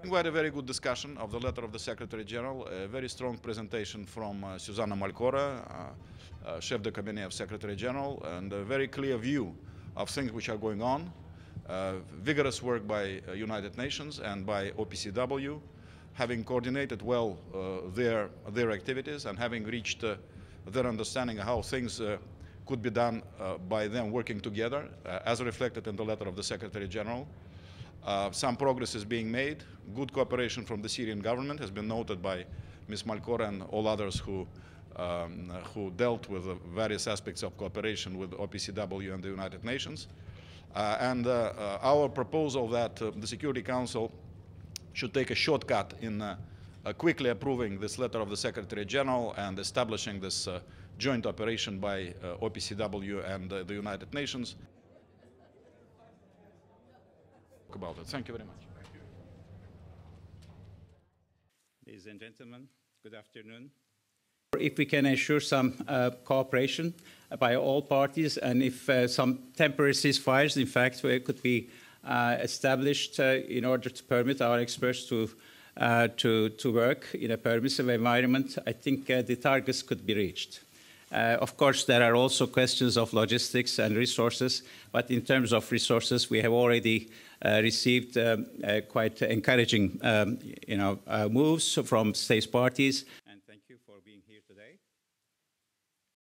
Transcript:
We had a very good discussion of the letter of the Secretary General, a very strong presentation from Susanna Malcorra, Chef de Cabinet of Secretary General, and a very clear view of things which are going on. Vigorous work by United Nations and by OPCW, having coordinated well their activities and having reached their understanding of how things could be done by them working together, as reflected in the letter of the Secretary General. Some progress is being made. Good cooperation from the Syrian government has been noted by Ms. Malcorra and all others who dealt with the various aspects of cooperation with OPCW and the United Nations. Our proposal that the Security Council should take a shortcut in quickly approving this letter of the Secretary General and establishing this joint operation by OPCW and the United Nations. About it. Thank you very much. Ladies and gentlemen, good afternoon. If we can ensure some cooperation by all parties, and if some temporary ceasefires, in fact, could be established in order to permit our experts to work in a permissive environment, I think the targets could be reached. Of course, there are also questions of logistics and resources, but in terms of resources, we have already received quite encouraging moves from state parties.